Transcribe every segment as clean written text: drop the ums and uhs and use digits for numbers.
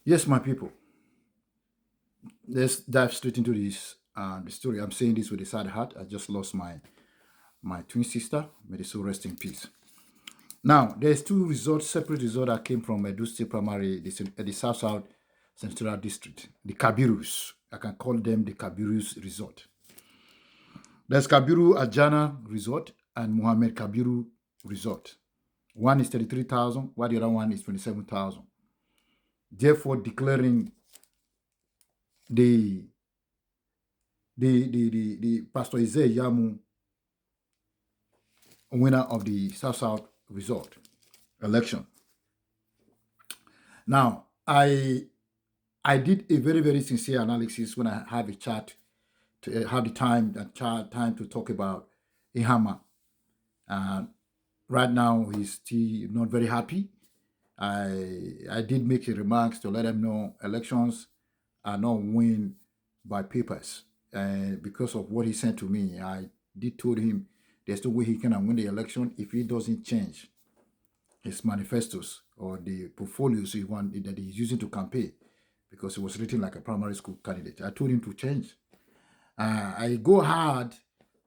Yes, my people. Let's dive straight into this the story. I'm saying this with a sad heart. I just lost my twin sister. May the soul rest in peace. Now, there's two results, separate results that came from Edo State Primary, the South South Central District, the Kabirus. I can call them the Kabirus resort. There's Kabiru Ajana resort and Muhammad Kabiru resort. One is 33,000, while the other one is 27,000. Therefore, declaring the the Pastor Isaiah Yamu winner of the South South resort election. Now, I did a very sincere analysis when I had a chat to have the time to talk about Ihama. Uh, right now, he's still not very happy. I did make a remarks to let him know elections are not won by papers. And because of what he sent to me, I did told him there's no way he can win the election if he doesn't change his manifestos or the portfolios that he's using to campaign because it was written like a primary school candidate. I told him to change. I go hard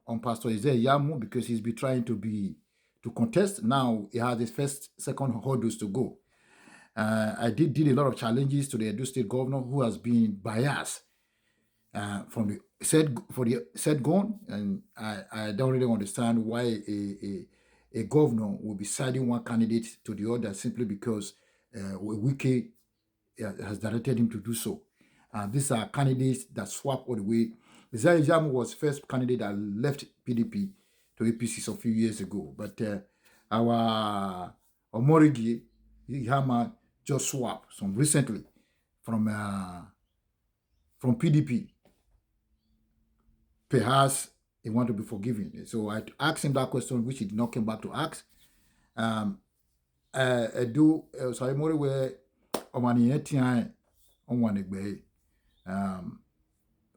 on Pastor Isaiah Yamu because he's been trying to contest. Now he has his first, second hurdles to go. I did deal a lot of challenges to the Edo State governor who has been biased from the said gone, and I don't really understand why a governor will be siding one candidate to the other simply because Wike has directed him to do so. These are candidates that swap all the way. Isaiah Jamu was first candidate that left PDP to APC a few years ago, but our Omorigi Ihama just swapped some recently from PDP. Perhaps he want to be forgiven. So I asked him that question, which he did not come back to ask. I do sorry more where Omani on one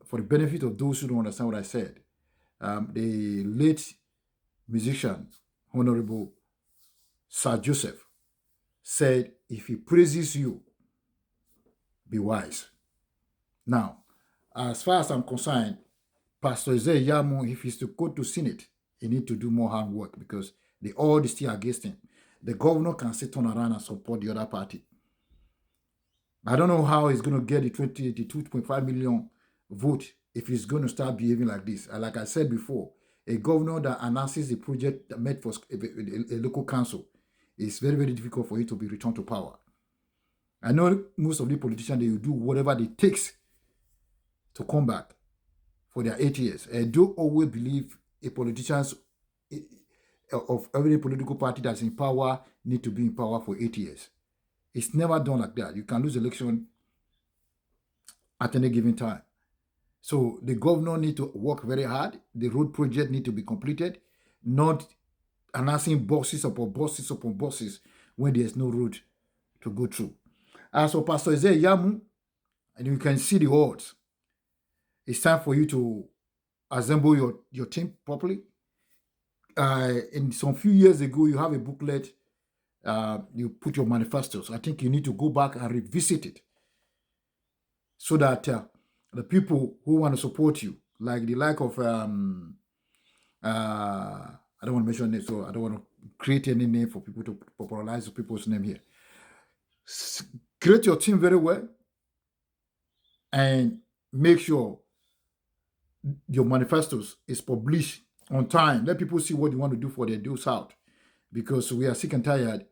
for the benefit of those who don't understand what I said. The late musician, Honorable Sir Joseph, said, if he praises you, be wise. Now, as far as I'm concerned, Pastor Isaiah Yamu, if he's to go to Senate, he need to do more hard work because the odds is still against him. The governor can sit on around and support the other party. I don't know how he's going to get the 2.5 million vote if he's going to start behaving like this. Like I said before, a governor that announces a project that meant for a local council, it's very difficult for it to be returned to power. I know most of the politicians, they will do whatever it takes to come back for their 8 years. I do always believe a politicians of every political party that's in power need to be in power for 8 years. It's never done like that. You can lose election at any given time. So the governor need to work very hard. The road project need to be completed, not announcing bosses upon bosses upon bosses when there's no road to go through. As for Pastor Isaiah Yamu, and you can see the odds. It's time for you to assemble your team properly. In some few years ago, you have a booklet. You put your manifestos. I think you need to go back and revisit it so that the people who want to support you, like the like of I don't want to mention it, so I don't want to create any name for people to popularize people's name here. Create your team very well and make sure your manifestos is published on time. Let people see what you want to do for their due south, because we are sick and tired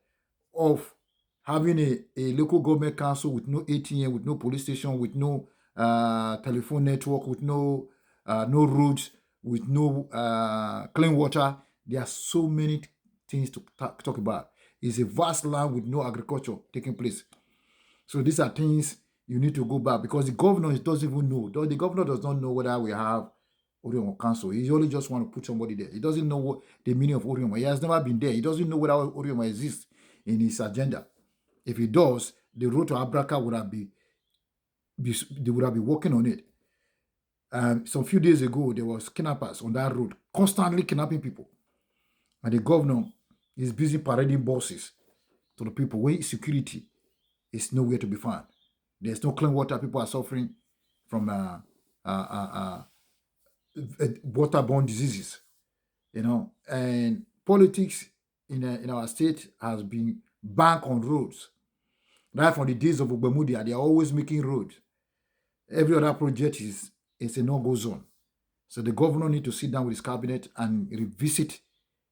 of having a local government council with no ATM, with no police station, with no telephone network, with no roads, with no clean water. There are so many things to talk about. It's a vast land with no agriculture taking place. So these are things you need to go back, because the governor doesn't even know. The governor does not know whether we have Orion Council. He only just want to put somebody there. He doesn't know what the meaning of Orion. He has never been there. He doesn't know whether Orion exists in his agenda. If he does, the road to Abraka would have they would have been working on it. Some few days ago, there was kidnappers on that road, constantly kidnapping people. And the governor is busy parading bosses to the people when security is nowhere to be found. There's no clean water. People are suffering from waterborne diseases, and politics in our state has been bank on roads. Right from the days of Ogbemudia, they are always making roads. Every other project is a no-go zone. So the governor need to sit down with his cabinet and revisit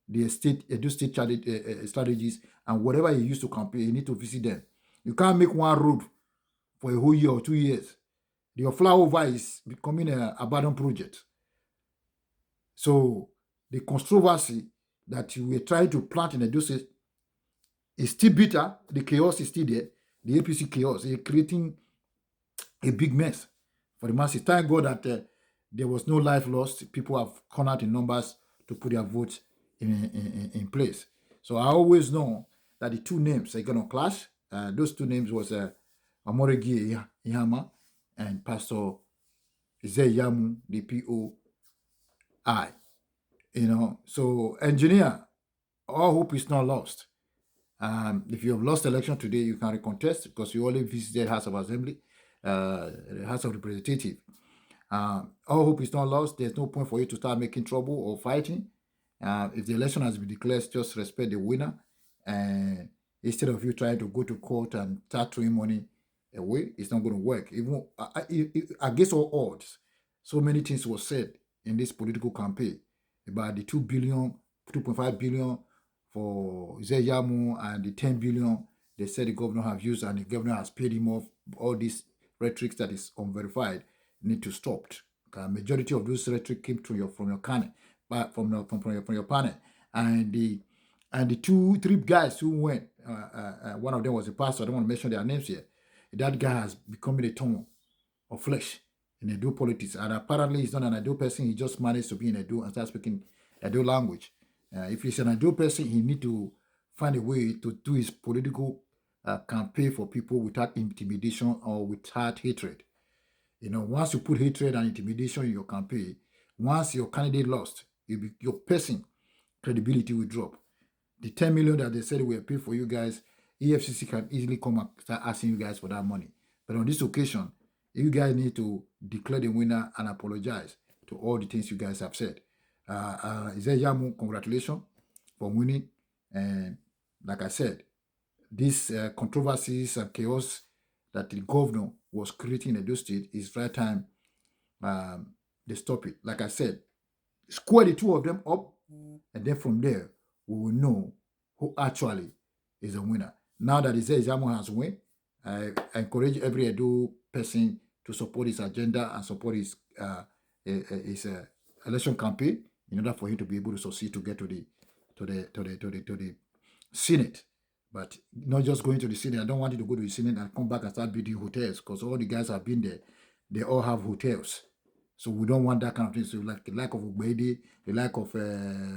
the Edo state strategies, and whatever he used to campaign, you need to visit them. You can't make one road for a whole year or 2 years. Your flyover is becoming an abandoned project. So the controversy that you were trying to plant in Edo state is still bitter. The chaos is still there. The APC chaos is creating a big mess for the masses. Thank God that there was no life lost. People have come out in numbers to put their votes in place. So I always know that the two names are going to clash. Those two names was Amoregi Ihama and Pastor Zeyamu, the POI. So engineer, all hope is not lost. If you have lost election today, you can recontest because you only visited House of Assembly, House of Representative. All hope is not lost. There's no point for you to start making trouble or fighting. If the election has been declared, just respect the winner. And instead of you trying to go to court and start throwing money away, it's not going to work. Even against all odds, so many things were said in this political campaign about the 2.5 billion for Zeyamu and the 10 billion they said the governor have used, and the governor has paid him off. All these rhetoric that is unverified need to stop. Majority of those rhetoric came from your panel, from your panel, and the 2-3 guys who went. One of them was a pastor. I don't want to mention their names here. That guy has become a tongue of flesh in Edo politics, and apparently he's not an Edo person. He just managed to be in Edo and start speaking Edo language. If he's an Edo person, he need to find a way to do his political campaign for people without intimidation or without hatred. Once you put hatred and intimidation in your campaign, once your candidate lost, your person credibility will drop. The 10 million that they said will pay for you guys, EFCC can easily come and start asking you guys for that money. But on this occasion, you guys need to declare the winner and apologize to all the things you guys have said. Yamu, congratulations for winning. And like I said, these controversies and chaos that the governor was creating in Edo State is right time they stop it. Like I said, square the two of them up, and then from there, we will know who actually is the winner. Now that Yamu has won, I encourage every Edo person to support his agenda and support his election campaign in order for him to be able to succeed to get to the Senate. But not just going to the Senate. I don't want you to go to the Senate and come back and start building hotels, because all the guys have been there. They all have hotels. So we don't want that kind of thing. So like the lack of Ugbedi, the lack of,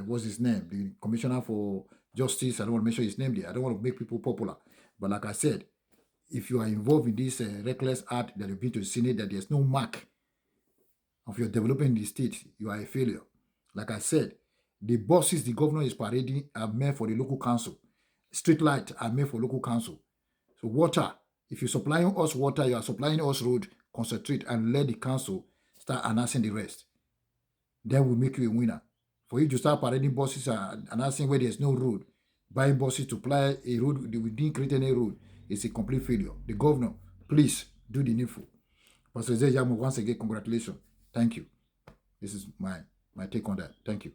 what's his name? The Commissioner for Justice. I don't want to mention his name there. I don't want to make people popular. But like I said, if you are involved in this reckless act that you've been to the Senate, that there's no mark of your development in the state, you are a failure. Like I said, the buses the governor is parading are meant for the local council. Street lights are made for local council. So water, if you're supplying us water, you are supplying us road, concentrate and let the council start announcing the rest. Then we'll make you a winner. For you to start parading buses and announcing where there's no road, buying buses to apply a road, we didn't create any road, it's a complete failure. The governor, please do the needful. Pastor Zeyamu, once again, congratulations. Thank you. This is my take on that. Thank you.